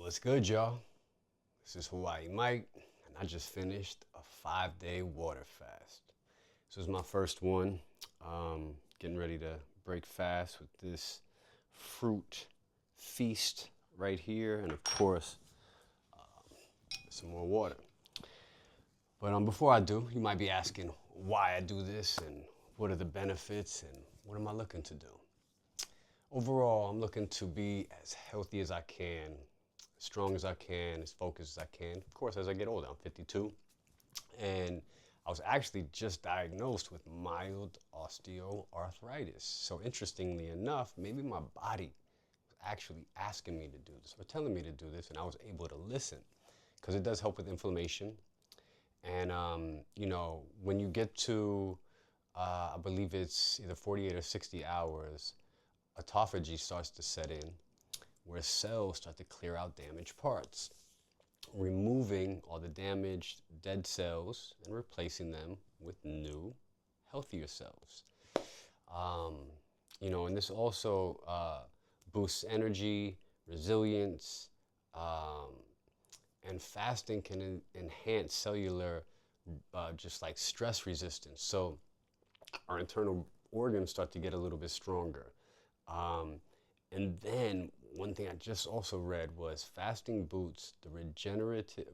What's good, y'all? This is Hawaii Mike, and I just finished a 5-day water fast. This was my first one. Getting ready to break fast with this fruit feast right here, and of course, some more water. But before I do, you might be asking why I do this and what are the benefits and what am I looking to do? Overall, I'm looking to be as healthy as I can, as strong as I can, as focused as I can. Of course, as I get older, I'm 52, and I was actually just diagnosed with mild osteoarthritis. So interestingly enough, maybe my body was actually asking me to do this or telling me to do this, and I was able to listen because it does help with inflammation. And when you get to, I believe it's either 48 or 60 hours, autophagy starts to set in, where cells start to clear out damaged parts, removing all the damaged dead cells and replacing them with new, healthier cells. And this also boosts energy, resilience, and fasting can enhance cellular, just like stress resistance. So our internal organs start to get a little bit stronger. And then one thing I just also read was fasting boosts the regenerative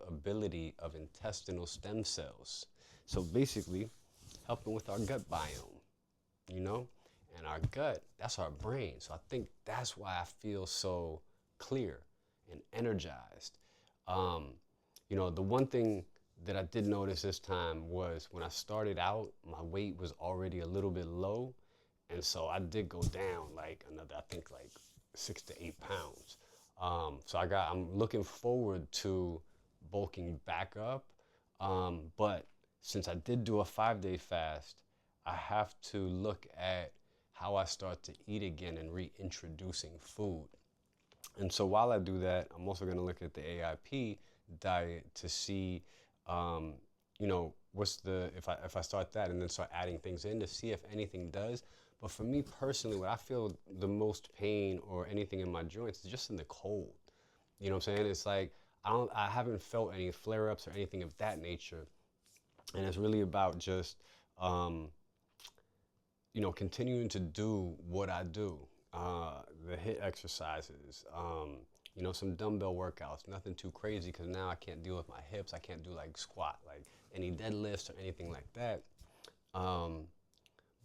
ability of intestinal stem cells. So basically, helping with our gut biome, you know, and our gut, that's our brain. So I think that's why I feel so clear and energized. The one thing that I did notice this time was when I started out, my weight was already a little bit low. And so I did go down like another, I think like 6 to 8 pounds. I'm looking forward to bulking back up. But since I did do a 5-day fast, I have to look at how I start to eat again and reintroducing food. And so while I do that, I'm also going to look at the AIP diet to see, if I start that and then start adding things in to see if anything does. But for me personally, what I feel the most pain or anything in my joints is just in the cold. You know what I'm saying? It's like I haven't felt any flare-ups or anything of that nature. And it's really about just, continuing to do what I do. The HIIT exercises, some dumbbell workouts, nothing too crazy because now I can't deal with my hips. I can't do like squat, like any deadlifts or anything like that.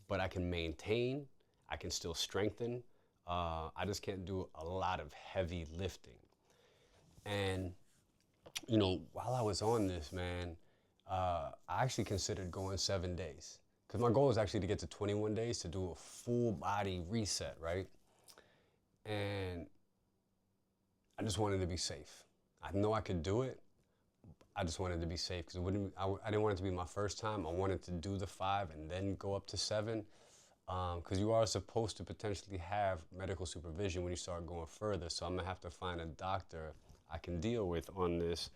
But I can maintain, I can still strengthen. I just can't do a lot of heavy lifting. And, while I was on this, man, I actually considered going 7 days because my goal is actually to get to 21 days to do a full body reset, right? And I just wanted to be safe. I know I could do it. I just wanted to be safe because I didn't want it to be my first time. I wanted to do the 5 and then go up to 7 because you are supposed to potentially have medical supervision when you start going further. So I'm going to have to find a doctor I can deal with on this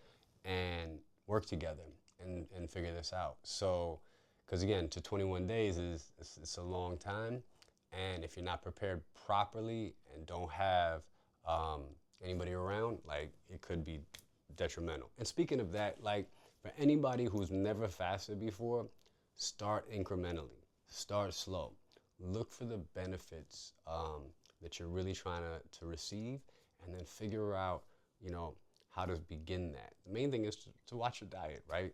and work together and figure this out. So, because again, to 21 days it's a long time. And if you're not prepared properly and don't have anybody around, like it could be detrimental. And speaking of that, like for anybody who's never fasted before, start incrementally, start slow. Look for the benefits that you're really trying to receive and then figure out, how to begin that. The main thing is to watch your diet, right?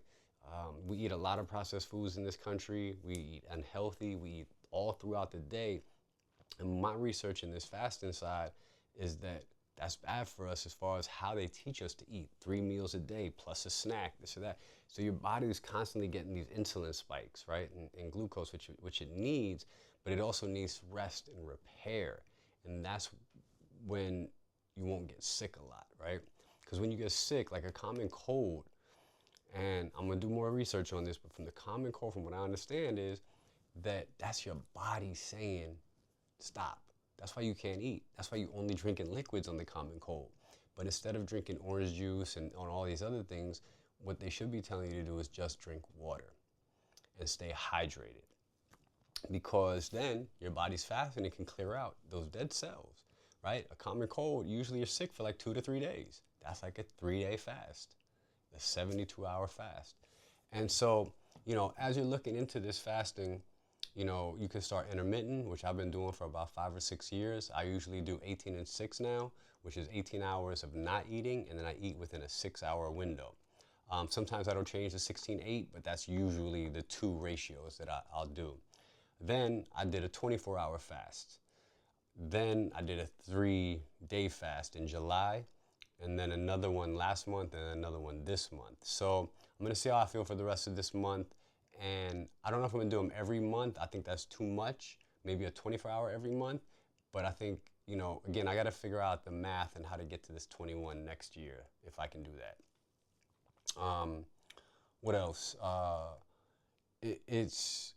We eat a lot of processed foods in this country. We eat unhealthy. We eat all throughout the day. And my research in this fasting side is that that's bad for us as far as how they teach us to eat 3 meals a day plus a snack, this or that. So your body is constantly getting these insulin spikes, right? And glucose, which it needs, but it also needs rest and repair. And that's when you won't get sick a lot, right? Because when you get sick, like a common cold, and I'm gonna do more research on this, but from the common cold, from what I understand is that that's your body saying, stop. That's why you can't eat. That's why you only drinking liquids on the common cold. But instead of drinking orange juice and on all these other things, what they should be telling you to do is just drink water and stay hydrated. Because then your body's fasting, it can clear out those dead cells. right? A common cold, usually you're sick for like 2 to 3 days. That's like a 3-day fast, a 72-hour fast. And so, as you're looking into this fasting, you can start intermittent, which I've been doing for about 5 or 6 years. I usually do 18 and 6 now, which is 18 hours of not eating, and then I eat within a 6-hour window. Sometimes I don't change to 16-8, but that's usually the two ratios that I'll do. Then I did a 24-hour fast. Then I did a 3-day fast in July, and then another one last month, and another one this month. So I'm gonna see how I feel for the rest of this month. And I don't know if I'm gonna do them every month. I think that's too much. Maybe a 24-hour every month. But I think, again, I gotta figure out the math and how to get to this 21 next year, if I can do that. What else? It's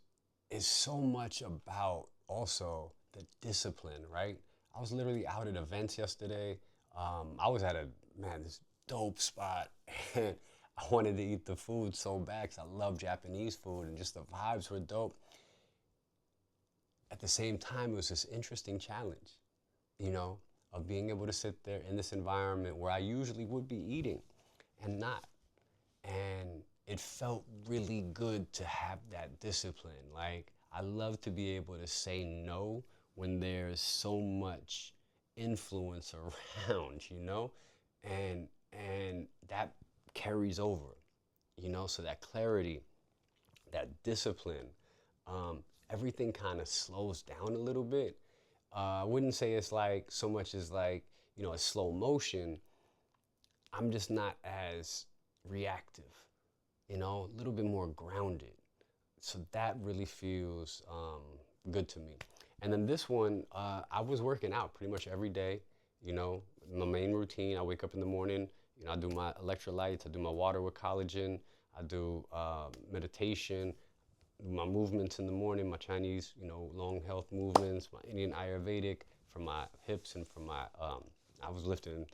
so much about also the discipline, right? I was literally out at events yesterday. I was at this dope spot, and I wanted to eat the food so bad because I love Japanese food and just the vibes were dope. At the same time, it was this interesting challenge, you know, of being able to sit there in this environment where I usually would be eating and not. And it felt really good to have that discipline. Like, I love to be able to say no when there's so much influence around, and that carries over, so that clarity, that discipline, everything kind of slows down a little bit. I wouldn't say it's like so much as like, a slow motion. I'm just not as reactive, a little bit more grounded. So that really feels good to me. And then this one, I was working out pretty much every day. My main routine, I wake up in the morning, I do my electrolytes, I do my water with collagen, I do meditation, my movements in the morning, my Chinese, long health movements, my Indian Ayurvedic for my hips and for my, I was lifting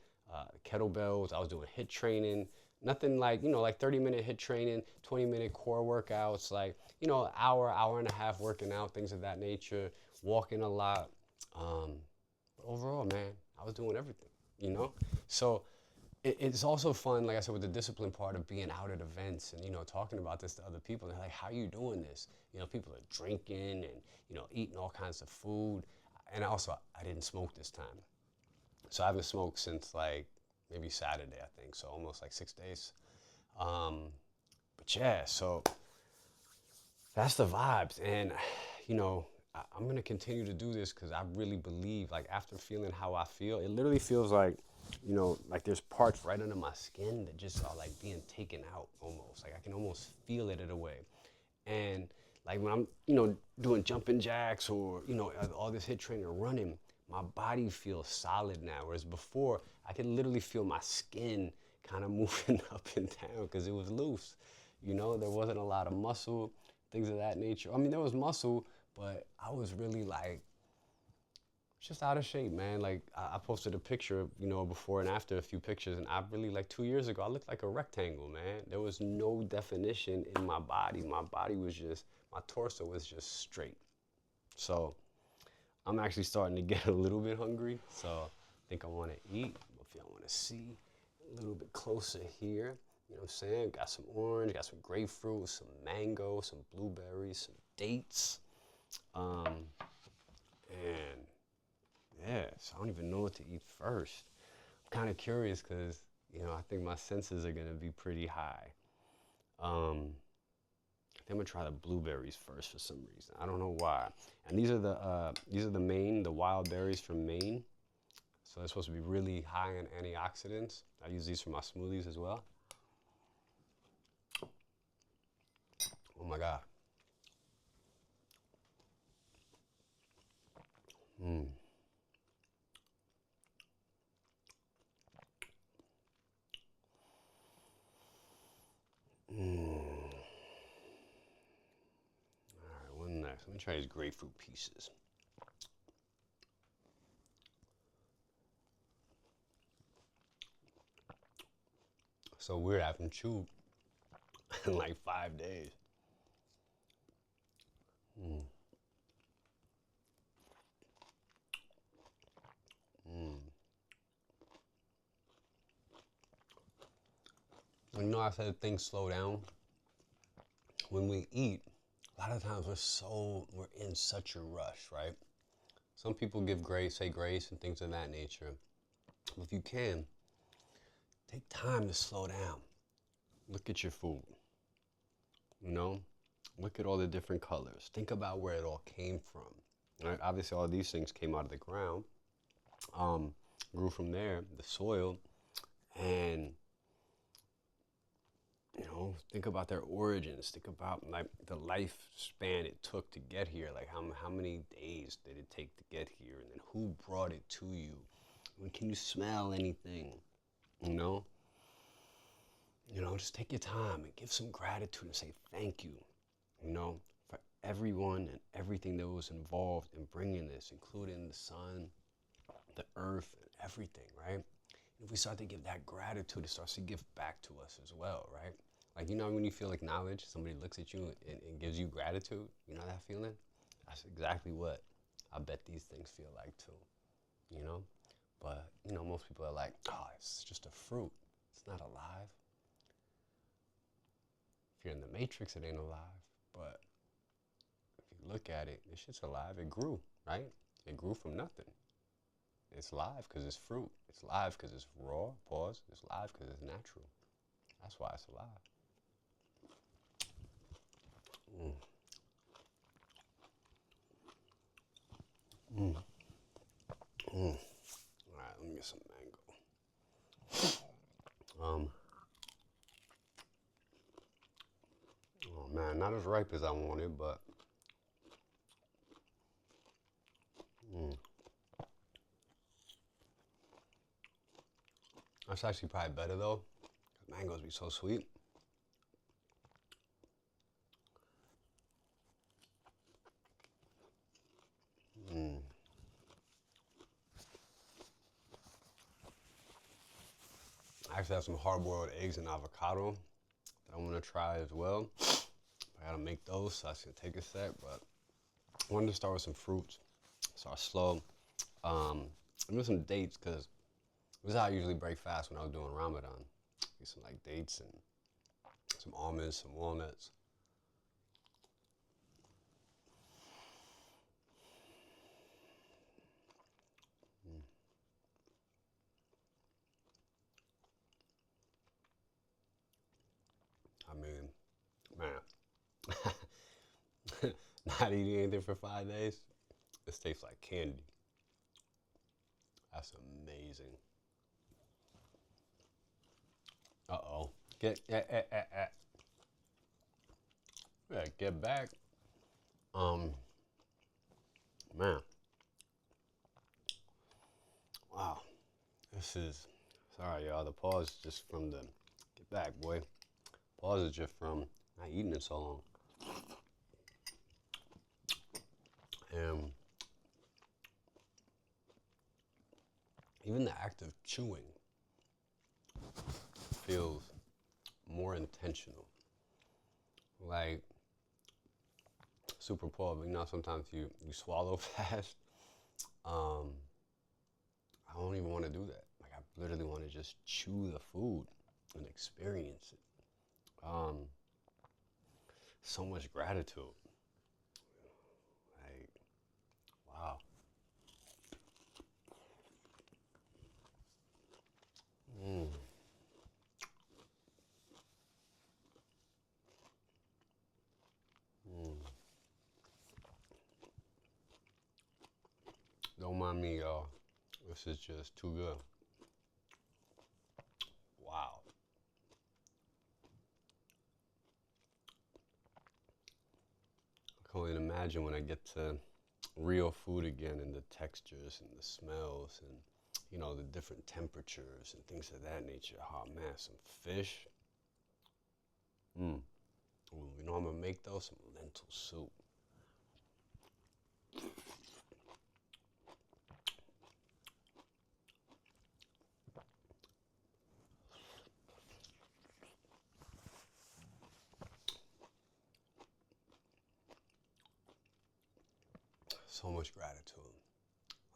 kettlebells, I was doing HIIT training, nothing like, like 30-minute HIIT training, 20-minute core workouts, like, hour and a half working out, things of that nature, walking a lot. But overall, man, I was doing everything. So it's also fun, like I said, with the discipline part of being out at events and, talking about this to other people. They're like, how are you doing this? People are drinking and, eating all kinds of food. And also, I didn't smoke this time. So I haven't smoked since like maybe Saturday, I think. So almost like 6 days. But yeah, so that's the vibes. And, I'm going to continue to do this because I really believe, like, after feeling how I feel, it literally feels like, like there's parts right under my skin that just are like being taken out almost. Like I can almost feel it in a way. And like when I'm, doing jumping jacks or, all this HIIT training or running, my body feels solid now. Whereas before, I could literally feel my skin kind of moving up and down because it was loose. There wasn't a lot of muscle, things of that nature. I mean, there was muscle, but I was really like, just out of shape, man. Like I posted a picture, before and after, a few pictures, and I really, like 2 years ago, I looked like a rectangle, man. There was no definition in my body. My body was just, my torso was just straight. So I'm actually starting to get a little bit hungry. So I think I want to eat. If y'all want to see a little bit closer here, you know what I'm saying? Got some orange, got some grapefruit, some mango, some blueberries, some dates. And yeah, so I don't even know what to eat first. I'm kind of curious because, I think my senses are going to be pretty high. I think I'm going to try the blueberries first for some reason. I don't know why. And these are the Maine, the wild berries from Maine. So they're supposed to be really high in antioxidants. I use these for my smoothies as well. Oh my God. Mm. All right, what next? Let me try these grapefruit pieces. So weird, I haven't chewed in like 5 days. Mm. Mm. You know, I said things slow down. When we eat, a lot of times we're in such a rush, right? Some people give grace, say grace, and things of that nature. If you can, take time to slow down. Look at your food. You know, look at all the different colors. Think about where it all came from. Right? Obviously, all these things came out of the ground, grew from there, the soil, and you know, think about their origins. Think about like the lifespan it took to get here. Like how many days did it take to get here, and then who brought it to you? And can you smell anything? You know, just take your time and give some gratitude and say thank you. You know, for everyone and everything that was involved in bringing this, including the sun, the earth, and everything, right? And if we start to give that gratitude, it starts to give back to us as well, right? Like, you know, when you feel acknowledged, somebody looks at you and gives you gratitude, you know that feeling? That's exactly what I bet these things feel like too, you know? But, you know, most people are like, oh, it's just a fruit. It's not alive. If you're in the matrix, it ain't alive. But if you look at it, this shit's alive. It grew, right? It grew from nothing. It's live because it's fruit. It's live because it's raw, pause. It's live because it's natural. That's why it's alive. Mm. Mm. Mm. All right, let me get some mango. Oh man, not as ripe as I wanted, but that's actually probably better though. Mangoes be so sweet. Mm. I actually have some hard-boiled eggs and avocado that I want to try as well. I gotta make those, so that's gonna take a sec. But I wanted to start with some fruits. Start slow. I'm doing some dates because this is how I usually break fast when I was doing Ramadan. Get some like dates and some almonds, some walnuts. I mean, man, not eating anything for 5 days, this tastes like candy. That's amazing. Uh-oh. Get back. Um, man, wow. This is, sorry y'all, the pause is just from the, get back, boy. Pause is just from not eating it so long. And even the act of chewing feels more intentional. Like, super poor, but you know, sometimes you swallow fast. Um, I don't even want to do that. Like, I literally want to just chew the food and experience it. Um, so much gratitude. Like, wow. Mm. Mm. Don't mind me, y'all. This is just too good. Wow. I can't even imagine when I get to real food again and the textures and the smells and, you know, the different temperatures and things of that nature. Oh man, some fish. Mm. Ooh, you know I'm gonna make those? Some lentil soup. So much gratitude.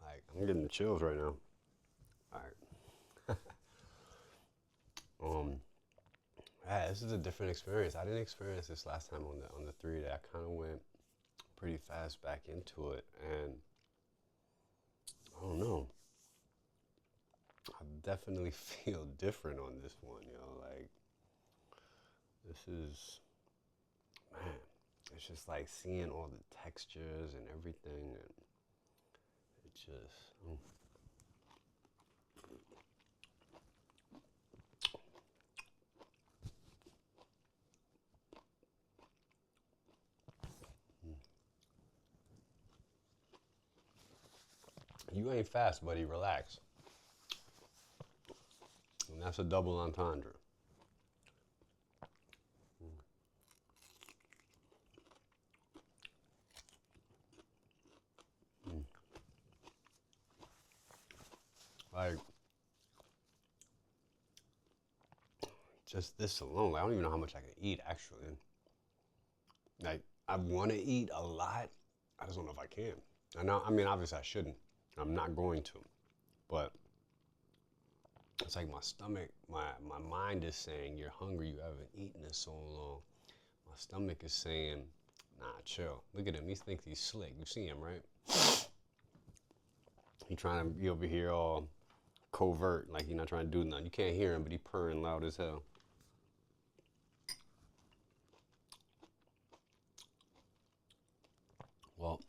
Like, I'm getting the chills right now. All right. yeah, this is a different experience. I didn't experience this last time on the 3-day. I kind of went pretty fast back into it, and I don't know. I definitely feel different on this one, yo. Like, this is, man, it's just like seeing all the textures and everything, and it just, you ain't fast, buddy. Relax. And that's a double entendre. Like, just this alone, like, I don't even know how much I can eat, actually. Like, I want to eat a lot. I just don't know if I can. I mean, obviously I shouldn't. I'm not going to. But it's like my stomach, my mind is saying, you're hungry, you haven't eaten in so long. My stomach is saying, nah, chill. Look at him, he thinks he's slick. You see him, right? He trying to be over here all covert, like he's not trying to do nothing. You can't hear him, but he purring loud as hell. Well,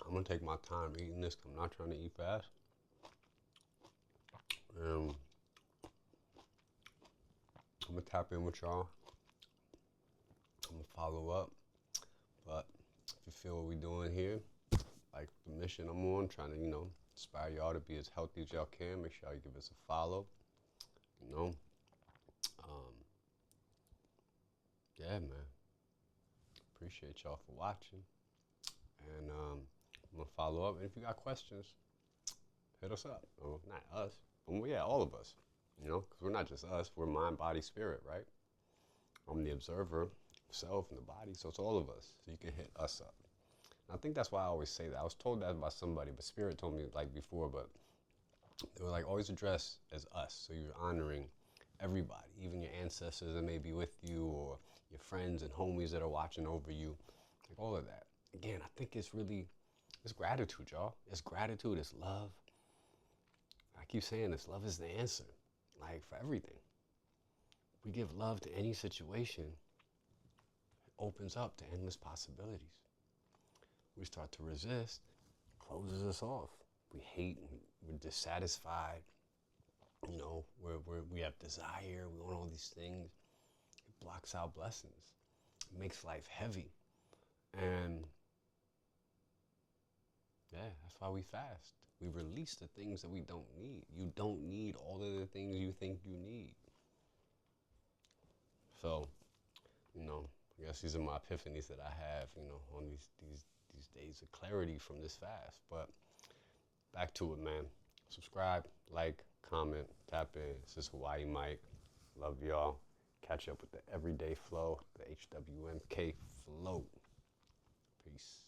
I'm gonna take my time eating this 'cause I'm not trying to eat fast. I'm gonna tap in with y'all. I'm gonna follow up. But if you feel what we're doing here, like the mission I'm on, trying to, inspire y'all to be as healthy as y'all can, make sure you give us a follow. You know, um, yeah, man. Appreciate y'all for watching. And I'm gonna follow up. And if you got questions, hit us up. Oh, not us. Well, yeah, all of us. Because we're not just us. We're mind, body, spirit, right? I'm the observer, self, and the body. So it's all of us. So you can hit us up. And I think that's why I always say that. I was told that by somebody, but Spirit told me like before, but they were like, always address as us. So you're honoring everybody, even your ancestors that may be with you, or your friends and homies that are watching over you, like all of that. Again, I think it's gratitude, y'all. It's gratitude, it's love. I keep saying this, love is the answer, like for everything. We give love to any situation, it opens up to endless possibilities. We start to resist, closes us off. We hate, we're dissatisfied, we have desire, we want all these things. It blocks out blessings. It makes life heavy. And yeah, that's why we fast. We release the things that we don't need. You don't need all of the things you think you need. So, I guess these are my epiphanies that I have, on these days of clarity from this fast. But back to it, man. Subscribe, like, comment, tap in. This is Hawaii Mike. Love y'all. Catch up with the Everyday Flow, the HWMK Flow. Peace.